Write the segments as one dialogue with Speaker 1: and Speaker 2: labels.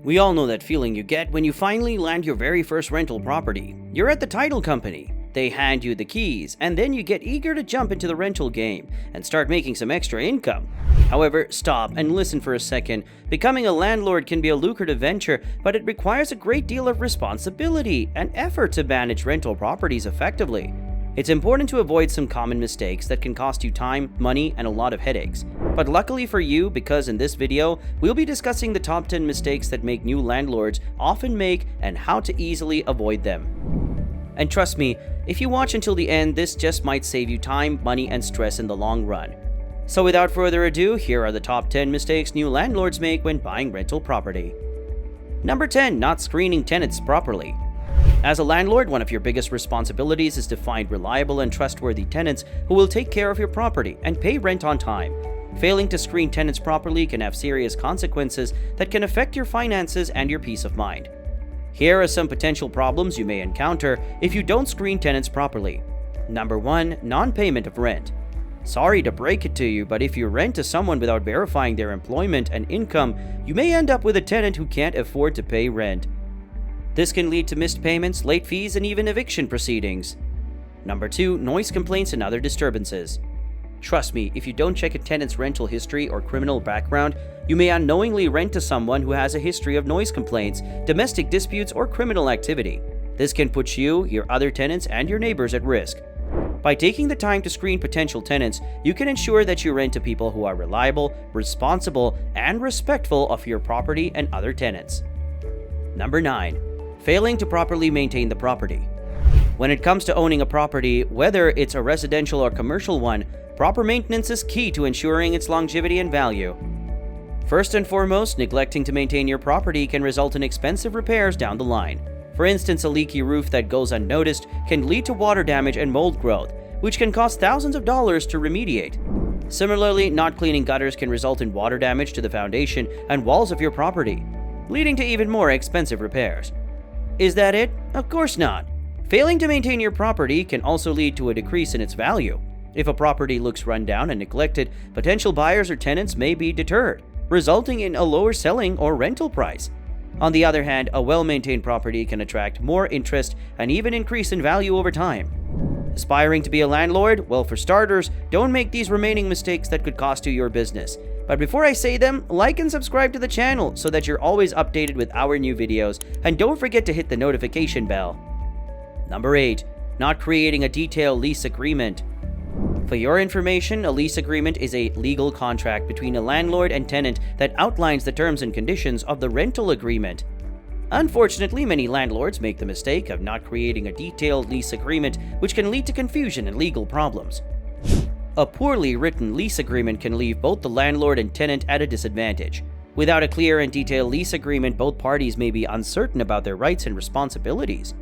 Speaker 1: We all know that feeling you get when you finally land your very first rental property. You're at the title company, they hand you the keys, and then you get eager to jump into the rental game and start making some extra income. However, stop and listen for a second. Becoming a landlord can be a lucrative venture, but it requires a great deal of responsibility and effort to manage rental properties effectively. It's important to avoid some common mistakes that can cost you time, money, and a lot of headaches. But luckily for you, because in this video, we'll be discussing the top 10 mistakes that make new landlords often make and how to easily avoid them. And trust me, if you watch until the end, this just might save you time, money, and stress in the long run. So without further ado, here are the top 10 mistakes new landlords make when buying rental property. Number 10. Not screening tenants properly. As a landlord, one of your biggest responsibilities is to find reliable and trustworthy tenants who will take care of your property and pay rent on time. Failing to screen tenants properly can have serious consequences that can affect your finances and your peace of mind. Here are some potential problems you may encounter if you don't screen tenants properly. Number 1. Non-payment of rent. Sorry to break it to you, but if you rent to someone without verifying their employment and income, you may end up with a tenant who can't afford to pay rent. This can lead to missed payments, late fees, and even eviction proceedings. Number 2. Noise complaints and other disturbances. Trust me, if you don't check a tenant's rental history or criminal background, you may unknowingly rent to someone who has a history of noise complaints, domestic disputes, or criminal activity. This can put you, your other tenants, and your neighbors at risk. By taking the time to screen potential tenants, you can ensure that you rent to people who are reliable, responsible, and respectful of your property and other tenants. Number 9. Failing to properly maintain the property. When it comes to owning a property, whether it's a residential or commercial one, proper maintenance is key to ensuring its longevity and value. First and foremost, neglecting to maintain your property can result in expensive repairs down the line. For instance, a leaky roof that goes unnoticed can lead to water damage and mold growth, which can cost thousands of dollars to remediate. Similarly, not cleaning gutters can result in water damage to the foundation and walls of your property, leading to even more expensive repairs. Is that it? Of course not. Failing to maintain your property can also lead to a decrease in its value. If a property looks run down and neglected, potential buyers or tenants may be deterred, resulting in a lower selling or rental price. On the other hand, a well-maintained property can attract more interest and even increase in value over time. Aspiring to be a landlord? Well, for starters, don't make these remaining mistakes that could cost you your business. But before I say them, like and subscribe to the channel so that you're always updated with our new videos, and don't forget to hit the notification bell. Number 8. Not creating a detailed lease agreement. For your information, a lease agreement is a legal contract between a landlord and tenant that outlines the terms and conditions of the rental agreement. Unfortunately, many landlords make the mistake of not creating a detailed lease agreement, which can lead to confusion and legal problems. A poorly written lease agreement can leave both the landlord and tenant at a disadvantage. Without a clear and detailed lease agreement, both parties may be uncertain about their rights and responsibilities.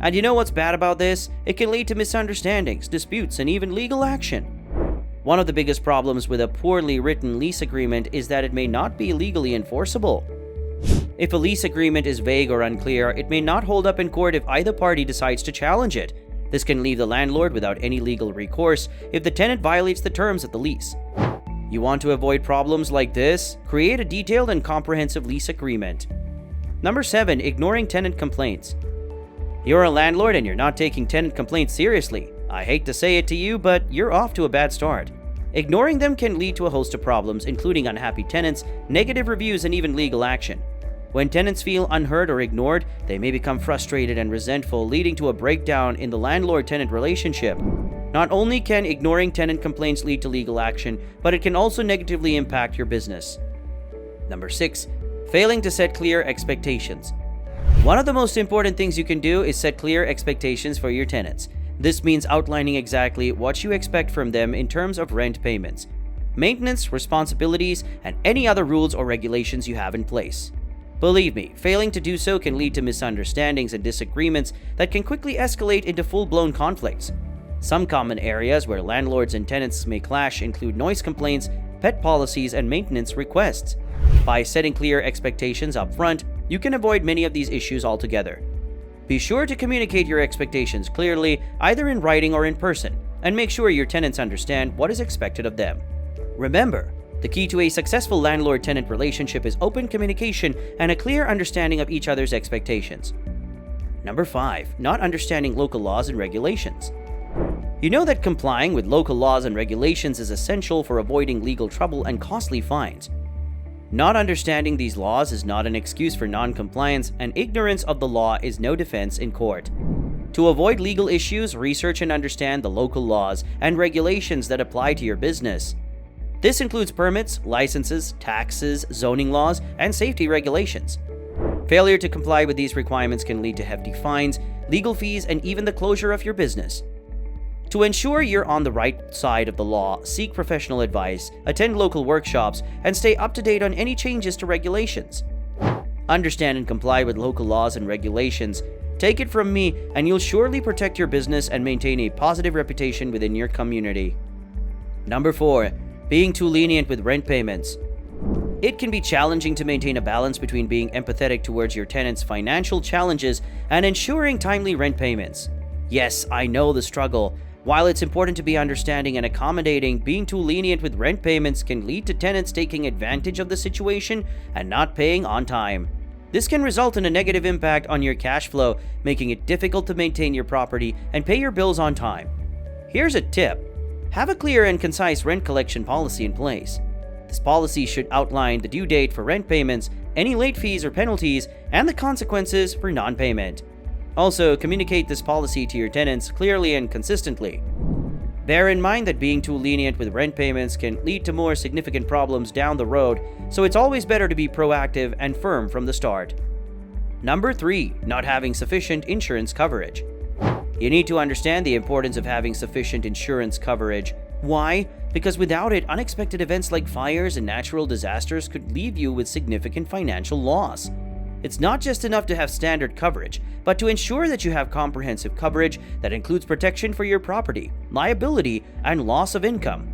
Speaker 1: And you know what's bad about this? It can lead to misunderstandings, disputes, and even legal action. One of the biggest problems with a poorly written lease agreement is that it may not be legally enforceable. If a lease agreement is vague or unclear, it may not hold up in court if either party decides to challenge it. This can leave the landlord without any legal recourse if the tenant violates the terms of the lease. You want to avoid problems like this? Create a detailed and comprehensive lease agreement. Number 7. Ignoring tenant complaints. You're a landlord and you're not taking tenant complaints seriously. I hate to say it to you, but you're off to a bad start. Ignoring them can lead to a host of problems, including unhappy tenants, negative reviews, and even legal action. When tenants feel unheard or ignored, they may become frustrated and resentful, leading to a breakdown in the landlord-tenant relationship. Not only can ignoring tenant complaints lead to legal action, but it can also negatively impact your business. Number 6. Failing to set clear expectations. One of the most important things you can do is set clear expectations for your tenants. This means outlining exactly what you expect from them in terms of rent payments, maintenance, responsibilities, and any other rules or regulations you have in place. Believe me, failing to do so can lead to misunderstandings and disagreements that can quickly escalate into full-blown conflicts. Some common areas where landlords and tenants may clash include noise complaints, pet policies, and maintenance requests. By setting clear expectations up front, you can avoid many of these issues altogether. Be sure to communicate your expectations clearly, either in writing or in person, and make sure your tenants understand what is expected of them. Remember, The key to a successful landlord-tenant relationship is open communication and a clear understanding of each other's expectations. Number 5. Not understanding local laws and regulations. You know that complying with local laws and regulations is essential for avoiding legal trouble and costly fines. Not understanding these laws is not an excuse for non-compliance, and ignorance of the law is no defense in court. To avoid legal issues, research and understand the local laws and regulations that apply to your business. This includes permits, licenses, taxes, zoning laws, and safety regulations. Failure to comply with these requirements can lead to hefty fines, legal fees, and even the closure of your business. To ensure you're on the right side of the law, seek professional advice, attend local workshops, and stay up to date on any changes to regulations. Understand and comply with local laws and regulations. Take it from me, and you'll surely protect your business and maintain a positive reputation within your community. Number 4. Being too lenient with rent payments. It can be challenging to maintain a balance between being empathetic towards your tenants' financial challenges and ensuring timely rent payments. Yes, I know the struggle. While it's important to be understanding and accommodating, being too lenient with rent payments can lead to tenants taking advantage of the situation and not paying on time. This can result in a negative impact on your cash flow, making it difficult to maintain your property and pay your bills on time. Here's a tip. Have a clear and concise rent collection policy in place. This policy should outline the due date for rent payments, any late fees or penalties, and the consequences for non-payment. Also, communicate this policy to your tenants clearly and consistently. Bear in mind that being too lenient with rent payments can lead to more significant problems down the road, so it's always better to be proactive and firm from the start. Number 3. Not having sufficient insurance coverage. You need to understand the importance of having sufficient insurance coverage. Why? Because without it, unexpected events like fires and natural disasters could leave you with significant financial loss. It's not just enough to have standard coverage, but to ensure that you have comprehensive coverage that includes protection for your property, liability, and loss of income.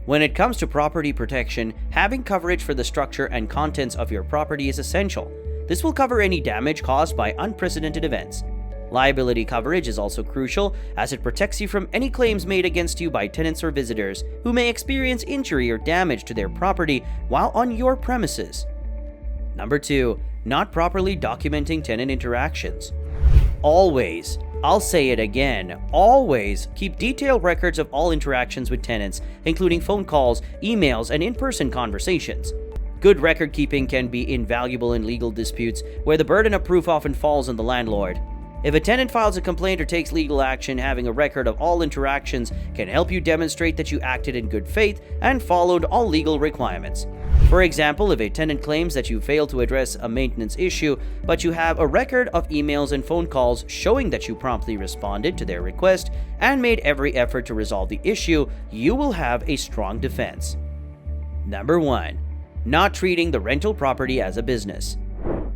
Speaker 1: When it comes to property protection, having coverage for the structure and contents of your property is essential. This will cover any damage caused by unprecedented events. Liability coverage is also crucial, as it protects you from any claims made against you by tenants or visitors who may experience injury or damage to their property while on your premises. Number 2. Not properly documenting tenant interactions. Always, I'll say it again, always keep detailed records of all interactions with tenants, including phone calls, emails, and in-person conversations. Good record keeping can be invaluable in legal disputes, where the burden of proof often falls on the landlord. If a tenant files a complaint or takes legal action, having a record of all interactions can help you demonstrate that you acted in good faith and followed all legal requirements. For example, if a tenant claims that you failed to address a maintenance issue, but you have a record of emails and phone calls showing that you promptly responded to their request and made every effort to resolve the issue, you will have a strong defense. Number 1. Not treating the rental property as a business.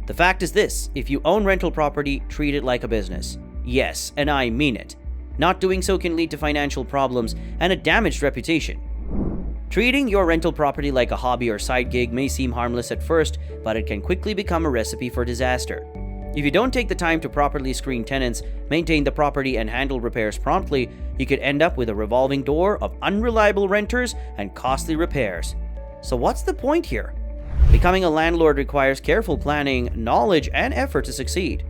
Speaker 1: The fact is this: if you own rental property, treat it like a business. Yes, and I mean it. Not doing so can lead to financial problems and a damaged reputation. Treating your rental property like a hobby or side gig may seem harmless at first, but it can quickly become a recipe for disaster. If you don't take the time to properly screen tenants, maintain the property, and handle repairs promptly, you could end up with a revolving door of unreliable renters and costly repairs. So what's the point here? Becoming a landlord requires careful planning, knowledge, and effort to succeed.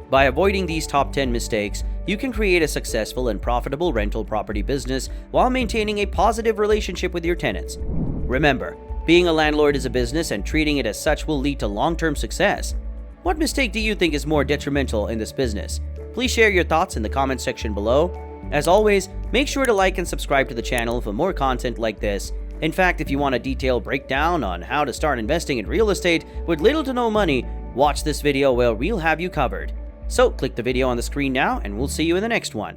Speaker 1: By avoiding these top 10 mistakes, you can create a successful and profitable rental property business while maintaining a positive relationship with your tenants. Remember, being a landlord is a business, and treating it as such will lead to long-term success. What mistake do you think is more detrimental in this business? Please share your thoughts in the comment section below. As always, make sure to like and subscribe to the channel for more content like this. In fact, if you want a detailed breakdown on how to start investing in real estate with little to no money, watch this video where we'll have you covered. So click the video on the screen now, and we'll see you in the next one.